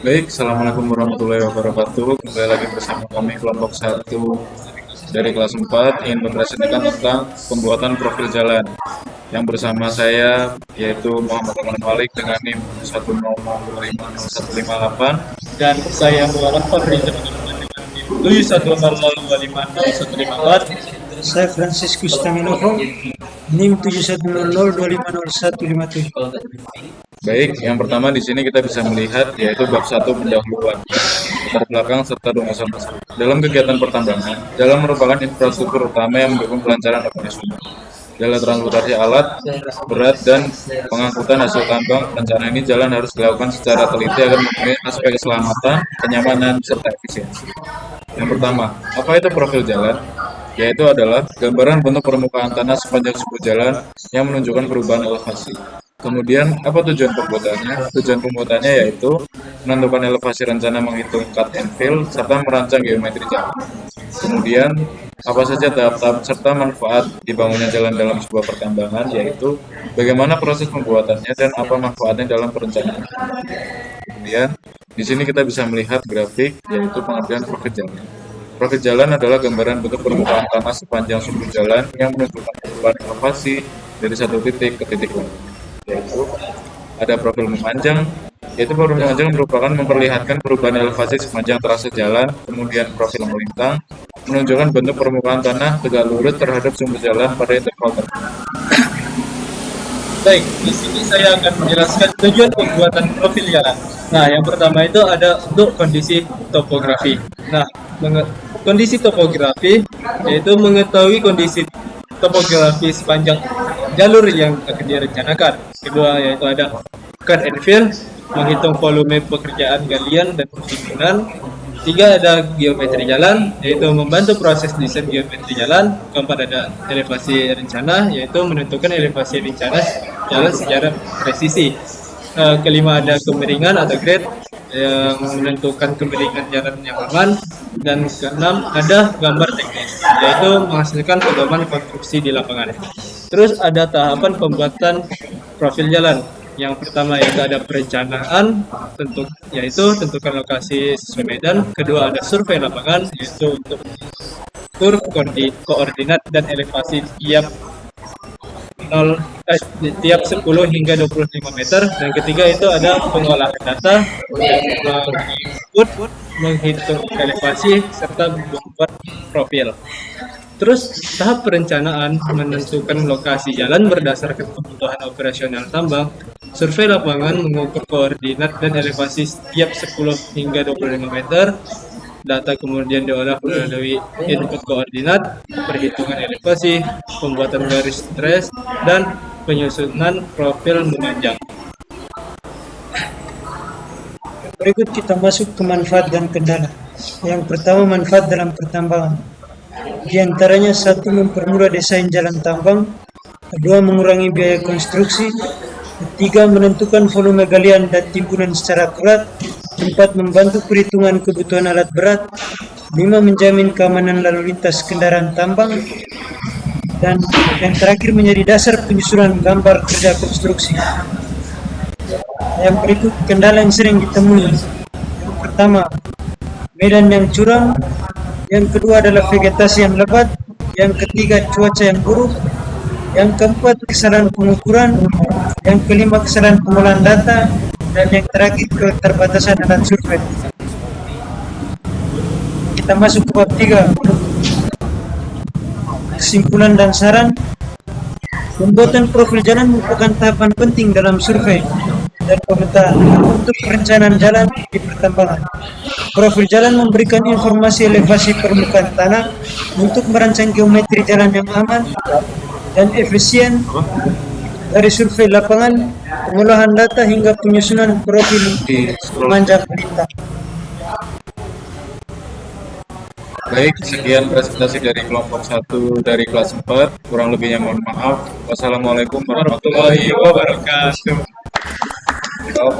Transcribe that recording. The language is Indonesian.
Baik, Assalamualaikum warahmatullahi wabarakatuh. Kembali lagi bersama kami kelompok satu dari kelas 4 ingin mempresentasikan tentang pembuatan profil jalan. Yang bersama saya yaitu Muhammad Aman Malik dengan NIM 100250158. Dan saya Muhammad Fahri dengan NIM 100250154. Saya Franciscus Taminovo, NIM 7100250157. Baik, yang pertama di sini kita bisa melihat yaitu bab 1 pendahuluan, latar belakang serta rumusan tersebut. Dalam kegiatan pertambangan, jalan merupakan infrastruktur utama yang mendukung kelancaran operasional. Jalan transportasi alat, berat, dan pengangkutan hasil tambang. Rencana ini jalan harus dilakukan secara teliti agar memenuhi aspek keselamatan, kenyamanan, serta efisiensi. Yang pertama, apa itu profil jalan? Yaitu adalah gambaran bentuk permukaan tanah sepanjang sebuah jalan yang menunjukkan perubahan elevasi. Kemudian, apa tujuan pembuatannya? Tujuan pembuatannya yaitu menentukan elevasi rencana, menghitung cut and fill, serta merancang geometri jalan. Kemudian, apa saja tahap-tahap serta manfaat dibangunnya jalan dalam sebuah pertambangan, yaitu bagaimana proses pembuatannya dan apa manfaatnya dalam perencanaan. Kemudian, di sini kita bisa melihat grafik, yaitu pengertian profil jalan. Profil jalan adalah gambaran bentuk permukaan tanah sepanjang sebuah jalan yang menunjukkan perubahan elevasi dari satu titik ke titik lain. Yaitu ada profil memanjang, yaitu profil memanjang merupakan memperlihatkan perubahan elevasi sepanjang trase jalan. Kemudian profil melintang menunjukkan bentuk permukaan tanah tegak lurus terhadap sumber jalan pada interval tertentu. Baik, di sini saya akan menjelaskan tujuan pembuatan profil jalan. Nah, yang pertama itu ada untuk kondisi topografi. Nah, kondisi topografi yaitu mengetahui kondisi topografi sepanjang jalur yang akan direncanakan. Kedua yaitu ada cut and fill, menghitung volume pekerjaan galian dan pensusunan. Tiga ada geometri jalan, yaitu membantu proses desain geometri jalan. Keempat ada elevasi rencana, yaitu menentukan elevasi rencana jalan secara presisi. Kelima ada kemiringan atau grade, yang menentukan kemiringan jalan yang aman. Dan keenam ada gambar teknis, yaitu menghasilkan pedoman konstruksi di lapangan. Terus ada tahapan pembuatan profil jalan. Yang pertama yaitu ada perencanaan, yaitu tentukan lokasi sesuai medan. Kedua ada survei lapangan, yaitu untuk tur koordinat dan elevasi tiap 10 hingga 25 meter. Dan ketiga itu ada pengolahan data, menghitung elevasi serta membuat profil. Terus tahap perencanaan menentukan lokasi jalan berdasarkan kebutuhan operasional tambang. Survei lapangan mengukur koordinat dan elevasi setiap 10 hingga 25 meter. Data kemudian diolah melalui input koordinat, perhitungan elevasi, pembuatan garis trace, dan penyusunan profil memanjang. Berikut kita masuk ke manfaat dan kendala. Yang pertama, manfaat dalam pertambangan. Di antaranya, satu, mempermudah desain jalan tambang. Kedua, mengurangi biaya konstruksi. Ketiga, menentukan volume galian dan timbunan secara akurat. Empat, membantu perhitungan kebutuhan alat berat. Lima, menjamin keamanan lalu lintas kendaraan tambang. Dan yang terakhir menjadi dasar penyusunan gambar kerja konstruksi. Yang berikut kendala yang sering ditemui. Yang pertama, medan yang curam. Yang kedua adalah vegetasi yang lebat. Yang ketiga, cuaca yang buruk. Yang keempat, kesalahan pengukuran. Yang kelima, kesalahan pengolahan data. Dan yang terakhir, keterbatasan alat survei. Kita masuk ke bab 3. Kesimpulan dan saran. Pembuatan profil jalan merupakan tahapan penting dalam survei dan pemetaan untuk perencanaan jalan di pertambangan. Profil jalan memberikan informasi elevasi permukaan tanah untuk merancang geometri jalan yang aman dan efisien, dari survei lapangan, pengolahan data hingga penyusunan profil memanjang melintang. Baik, sekian presentasi dari kelompok 1 dari kelas 4. Kurang lebihnya mohon maaf. Wassalamualaikum warahmatullahi wabarakatuh. Kalau